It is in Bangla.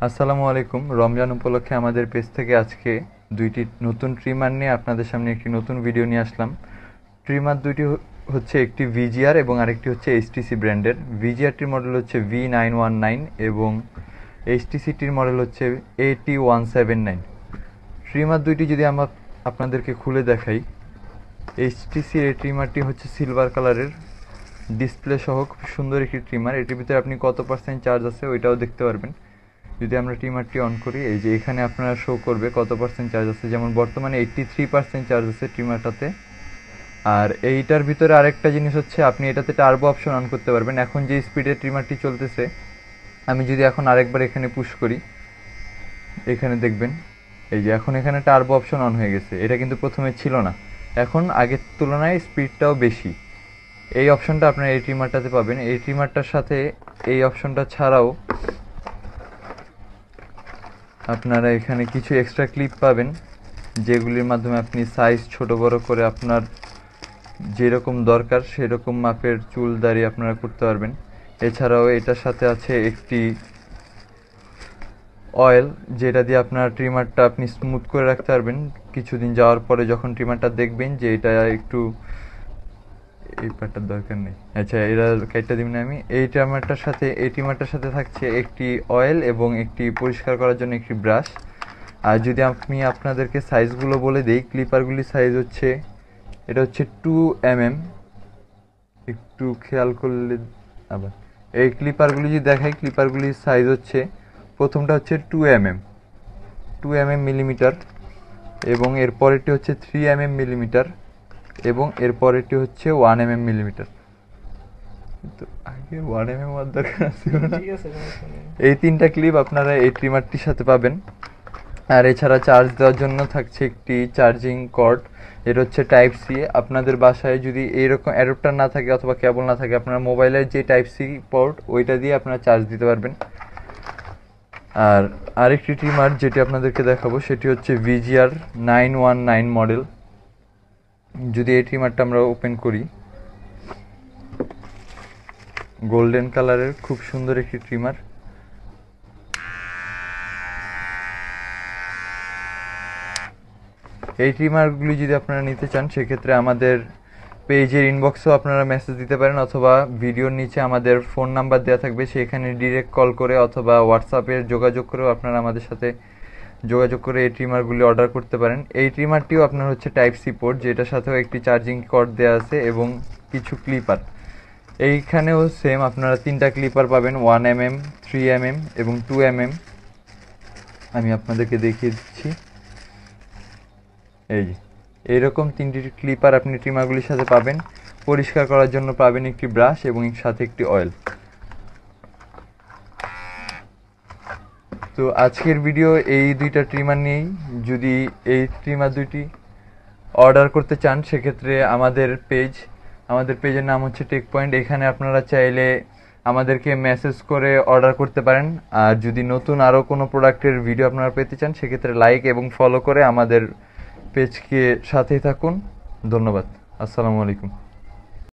আসসালামু আলাইকুম। রমজান উপলক্ষে আমাদের পেজ থেকে আজকে দুইটি নতুন ট্রিমার নিয়ে আপনাদের সামনে একটি নতুন ভিডিও নিয়ে আসলাম। ট্রিমার দুইটি হচ্ছে একটি ভিজিআর এবং আরেকটি হচ্ছে এইচটিসি ব্র্যান্ডের। ভিজিআরটির মডেল হচ্ছে V919 এবং এইচটিসিটির মডেল হচ্ছে AT179। ট্রিমার দুইটি যদি আমরা আপনাদেরকে খুলে দেখাই, এইচটিসির এই ট্রিমারটি হচ্ছে সিলভার কালারের ডিসপ্লে সহ খুব সুন্দর একটি ট্রিমার। এটির ভিতরে আপনি কত পার্সেন্ট চার্জ আছে ওইটাও দেখতে পারবেন। যদি আমরা ট্রিমারটি অন করি, এই যে এখানে আপনারা শো করবে কত পার্সেন্ট চার্জ আছে। যেমন বর্তমানে 83% চার্জ আছে ট্রিমারটাতে। আর এইটার ভিতরে আরেকটা জিনিস হচ্ছে, আপনি এটাতে টার্বো অপশন অন করতে পারবেন। এখন যে স্পিডে ট্রিমারটি চলতেছে, আমি যদি এখন আরেকবার এখানে পুশ করি, এখানে দেখবেন এই যে এখন এখানে টার্বো অপশন অন হয়ে গেছে। এটা কিন্তু প্রথমে ছিল না, এখন আগের তুলনায় স্পিডটাও বেশি। এই অপশনটা আপনারা এই ট্রিমারটাতে পাবেন। এই ট্রিমারটার সাথে এই অপশনটা ছাড়াও আপনারা এখানে কিছু এক্সট্রা ক্লিপ পাবেন, যেগুলির মাধ্যমে আপনি সাইজ ছোট বড় করে আপনার যেরকম দরকার সেরকম মাপের চুল দাড়ি আপনারা করতে পারবেন। এছাড়াও এটার সাথে আছে একটি অয়েল, যেটা দিয়ে আপনার ট্রিমারটা আপনি স্মুথ করে রাখতে পারবেন কিছুদিন যাওয়ার পরে। যখন ট্রিমারটা দেখবেন যে এটা একটু, এই পার্টটার দরকার নেই, আচ্ছা এরা কাইটটা দিবেন। আমি এই ট্রিমারটার সাথে থাকছে একটি অয়েল এবং একটি পরিষ্কার করার জন্য একটি ব্রাশ। আর যদি আমি আপনাদেরকে সাইজগুলো বলে দিই, ক্লিপারগুলির সাইজ হচ্ছে, এটা হচ্ছে 2mm। একটু খেয়াল করলে আবার এই ক্লিপারগুলি যদি দেখাই, ক্লিপারগুলির সাইজ হচ্ছে, প্রথমটা হচ্ছে 2mm মিলিমিটার, এবং এর পরেরটি হচ্ছে 3mm মিলিমিটার, এবং এর পরেরটি হচ্ছে 1mm মিলিমিটার। তো আগে 1mm এর দরকার ছিল না। এই তিনটা ক্লিপ আপনারা এই ট্রিমারটির সাথে পাবেন। আর এছাড়া চার্জ দেওয়ার জন্য থাকছে একটি চার্জিং কর্ড। এটা হচ্ছে টাইপ সি। আপনাদের বাসায় যদি এইরকম অ্যাডাপ্টার না থাকে অথবা কেবল না থাকে, আপনারা মোবাইলের যে টাইপ সি পোর্ট ওইটা দিয়ে আপনারা চার্জ দিতে পারবেন। আর আরেকটি ট্রিমার যেটি আপনাদেরকে দেখাবো সেটি হচ্ছে ভিজিআর 919 মডেল। যদি এই ট্রিমারটা আমরা ওপেন করি, গোল্ডেন কালারের খুব সুন্দর একটি ট্রিমার। এই ট্রিমারগুলি যদি আপনারা নিতে চান, সেক্ষেত্রে আমাদের পেজের ইনবক্সেও আপনারা মেসেজ দিতে পারেন, অথবা ভিডিওর নিচে আমাদের ফোন নাম্বার দেওয়া থাকবে, সেখানে ডিরেক্ট কল করে অথবা হোয়াটসঅ্যাপে যোগাযোগ করেও আপনারা আমাদের সাথে যোগাযোগ করে এই ট্রিমারগুলি অর্ডার করতে পারেন। এই ট্রিমারটিও আপনার হচ্ছে টাইপ সি পোর্ট, যেটার সাথেও একটি চার্জিং কর্ড দেওয়া আছে এবং কিছু ক্লিপার। এইখানেও সেম আপনারা তিনটা ক্লিপার পাবেন, 1mm, 3mm এবং 2mm। আমি আপনাদেরকে দেখিয়ে দিচ্ছি। এই যে এইরকম তিনটি ক্লিপার আপনি ট্রিমারগুলির সাথে পাবেন। পরিষ্কার করার জন্য পাবেন একটি ব্রাশ এবং সাথে একটি অয়েল। তো আজকের ভিডিও এই দুইটা ট্রিমার নিয়েই। যদি এই ট্রিমার দুইটি অর্ডার করতে চান, সেক্ষেত্রে আমাদের পেজের নাম হচ্ছে টেক পয়েন্ট। এখানে আপনারা চাইলে আমাদেরকে মেসেজ করে অর্ডার করতে পারেন। আর যদি নতুন আরও কোনো প্রোডাক্টের ভিডিও আপনারা পেতে চান, সেক্ষেত্রে লাইক এবং ফলো করে আমাদের পেজকে সাথেই থাকুন। ধন্যবাদ। আসসালামু আলাইকুম।